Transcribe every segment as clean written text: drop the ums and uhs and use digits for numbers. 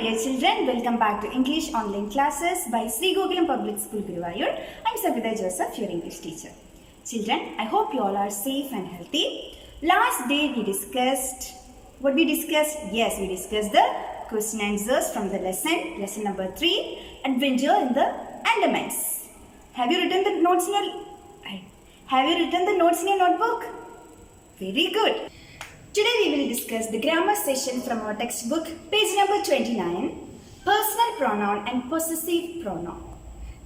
dear children, welcome back to English online classes by Sri Gokulam Public School, Guruvayur. I am Savita Joseph, your English teacher. Children, I hope you all are safe and healthy. Last day we discussed, what we discussed? Yes, we discussed the question answers from the lesson number 3, Adventure in the Andamans. Have you written the notes in your notebook? Very good. Today we will discuss the grammar session from our textbook, page number 29, personal pronoun and possessive pronoun.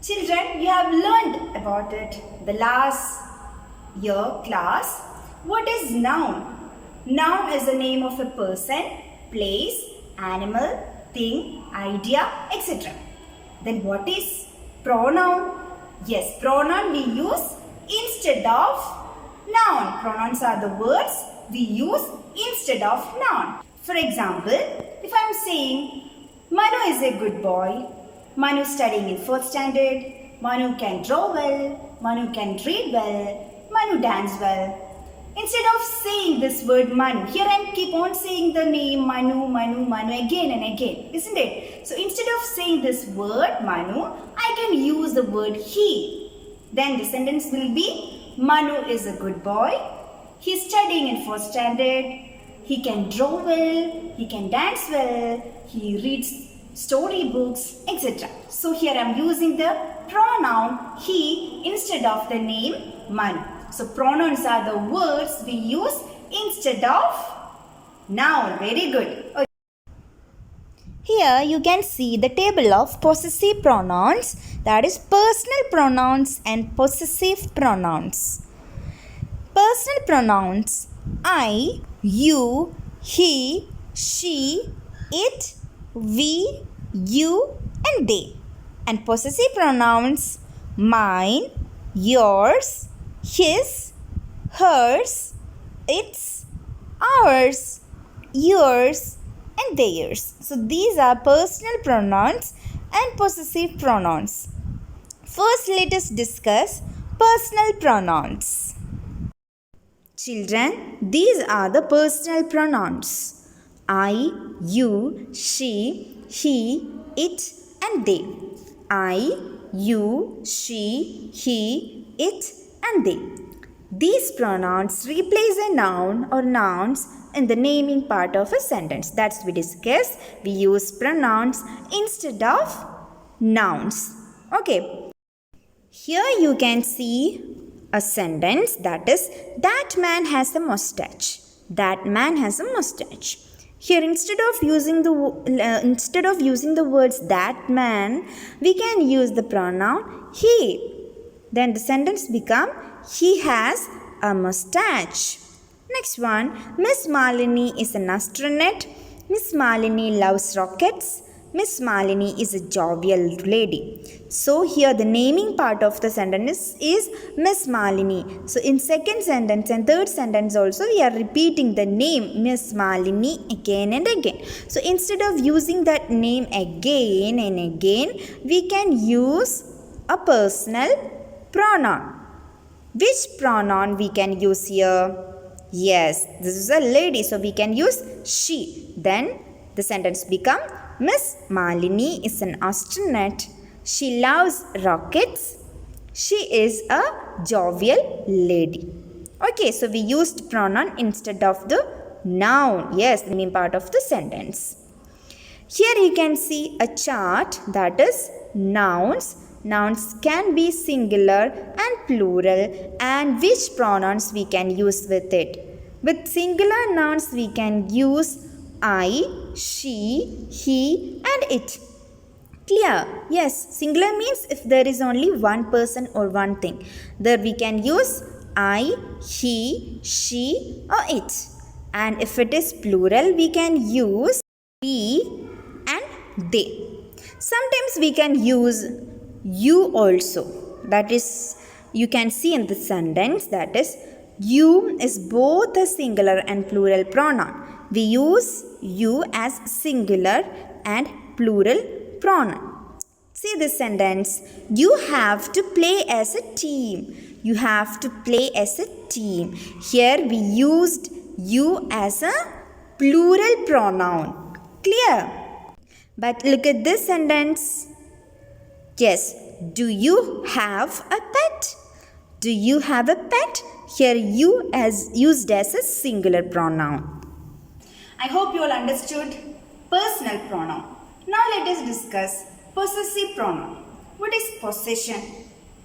Children, you have learned about it the last year class. What is noun? Noun is the name of a person, place, animal, thing, idea, etc. Then what is pronoun? Yes, pronoun we use instead of noun. Pronouns are the words we use instead of noun. For example, if I am saying Manu is a good boy, Manu studying in 4th standard, Manu can draw well, Manu can read well, Manu dance well. Instead of saying this word Manu, here I keep on saying the name Manu again and again, isn't it? So instead of saying this word Manu, I can use the word he. Then the sentence will be Manu is a good boy. He is studying in 4th standard. He can draw well. He can dance well. He reads storybooks, etc. So here I am using the pronoun he instead of the name Manu. So pronouns are the words we use instead of noun. Very good. Okay. Here you can see the table of possessive pronouns, that is personal pronouns and possessive pronouns. Personal pronouns I, you, he, she, it, we, you and they. And possessive pronouns mine, yours, his, hers, its, ours, yours and theirs. So these are personal pronouns and possessive pronouns. First let us discuss personal pronouns. Children, these are the personal pronouns. I, you, she, he, it and they. I, you, she, he, it and they. These pronouns replace a noun or nouns in the naming part of a sentence. That's we discussed. We use pronouns instead of nouns. Okay. Here you can see a sentence, that is, that man has a mustache. That man has a mustache. Here instead of using the words that man, we can use the pronoun he. Then the sentence become he has a mustache. Next one, Miss Malini is an astronaut. Miss Malini loves rockets. Miss Malini is a jovial lady. So here the naming part of the sentence is Miss Malini. So in second sentence and third sentence also we are repeating the name Miss Malini again and again. So instead of using that name again and again, we can use a personal pronoun. Which pronoun we can use here? Yes, this is a lady, so we can use she. Then the sentence become Miss Malini is an astronaut. She loves rockets. She is a jovial lady. Okay, so we used pronoun instead of the noun. Yes, the main part of the sentence. Here you can see a chart, that is nouns. Nouns can be singular and plural, and which pronouns we can use with it. With singular nouns we can use I, she, he and it. Clear? Yes, singular means if there is only one person or one thing. There we can use I, he, she or it. And if it is plural, we can use we and they. Sometimes we can use you also. That is, you can see in the sentence, that is, you is both a singular and plural pronoun. We use you as singular and plural pronoun. See this sentence. You have to play as a team. You have to play as a team. Here we used you as a plural pronoun. Clear? But look at this sentence. Yes, do you have a pet? Do you have a pet? Here you as used as a singular pronoun. I hope you all understood personal pronoun. Now let us discuss possessive pronoun. What is possession?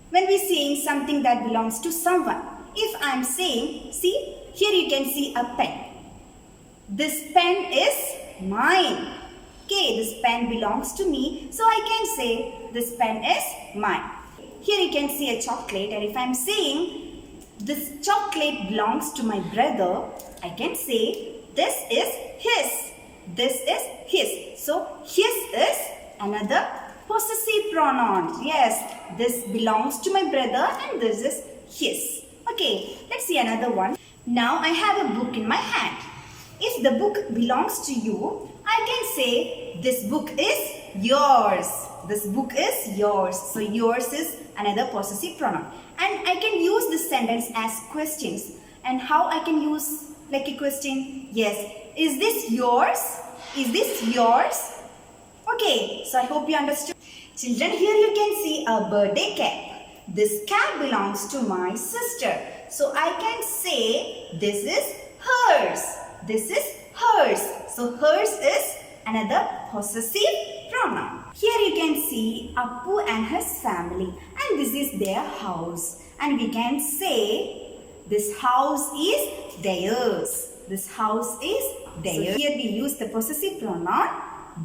When we saying something that belongs to someone. If I am saying, see, here you can see a pen. This pen is mine. Okay, this pen belongs to me. So I can say this pen is mine. Here you can see a chocolate, and if I am saying this chocolate belongs to my brother, I can say this is his. This is his. So his is another possessive pronoun. Yes, this belongs to my brother and this is his. Okay, let's see another one. Now I have a book in my hand. If the book belongs to you, I can say this book is yours. This book is yours. So yours is another possessive pronoun. And I can use this sentence as questions. And how I can use like a question? Yes. Is this yours? Is this yours? Okay. So I hope you understood. Children, here you can see a birthday cap. This cap belongs to my sister. So I can say this is hers. This is hers. So hers is another possessive pronoun. Here you can see Appu and his family, and this is their house. And we can say this house is theirs. This house is theirs. So here we use the possessive pronoun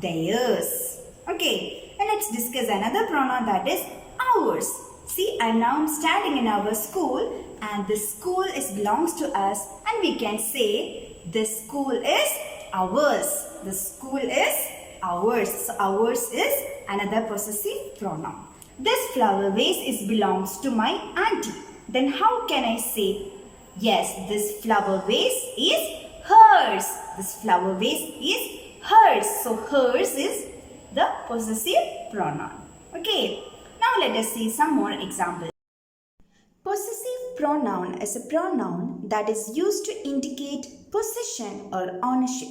theirs. Okay, and let's discuss another pronoun that is ours. See, I'm now standing in our school, and this school belongs to us, and we can say this school is ours. The school is ours. So ours is another possessive pronoun. This flower vase belongs to my auntie. Then how can I say, yes, this flower vase is hers. This flower vase is hers. So hers is the possessive pronoun. Okay. Now let us see some more examples. Possessive pronoun is a pronoun that is used to indicate possession or ownership.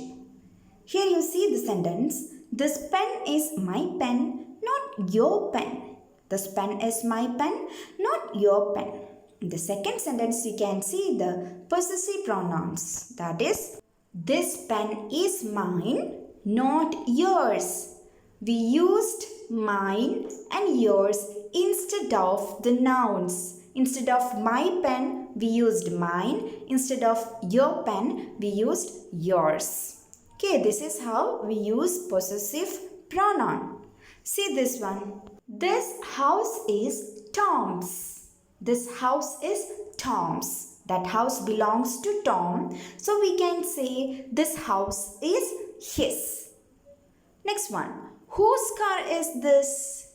Here you see the sentence, this pen is my pen, not your pen. This pen is my pen, not your pen. In the second sentence, you can see the possessive pronouns. That is, this pen is mine, not yours. We used mine and yours instead of the nouns. Instead of my pen, we used mine. Instead of your pen, we used yours. Okay, this is how we use possessive pronoun. See this one. This house is Tom's. This house is Tom's. That house belongs to Tom. So we can say this house is his. Next one. Whose car is this?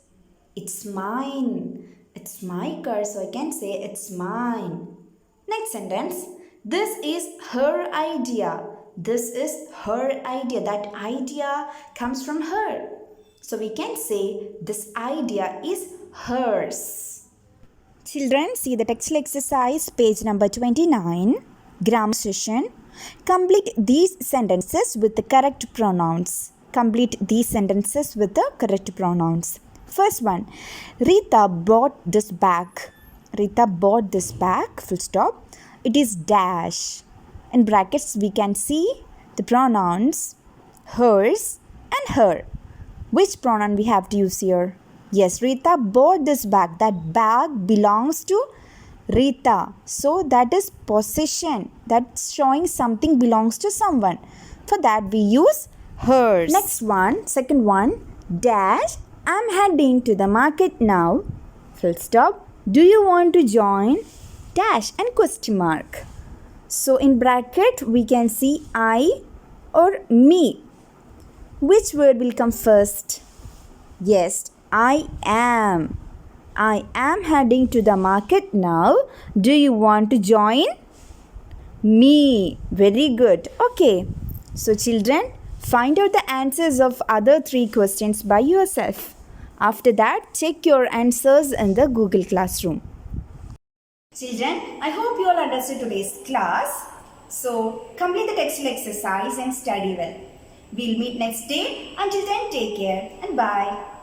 It's mine. It's my car, so I can say it's mine. Next sentence. This is her idea. This is her idea. That idea comes from her. So we can say this idea is hers. Children, see the textual exercise, page number 29, grammar session. Complete these sentences with the correct pronouns. Complete these sentences with the correct pronouns. First one, Rita bought this bag. Rita bought this bag, full stop. It is dash. In brackets, we can see the pronouns hers and her. Which pronoun we have to use here? Yes, Rita bought this bag. That bag belongs to Rita. So that is possession. That's showing something belongs to someone. For that we use hers. Next one, second one, dash. I'm heading to the market now. Full stop. Do you want to join? Dash and question mark. So in bracket we can see I or me. Which word will come first? Yes, I am. I am heading to the market now. Do you want to join? Me. Very good. Okay. So children, find out the answers of other 3 questions by yourself. After that, check your answers in the Google Classroom. Children, I hope you all understood today's class. So, complete the textual exercise and study well. We'll meet next day. Until then, take care and bye.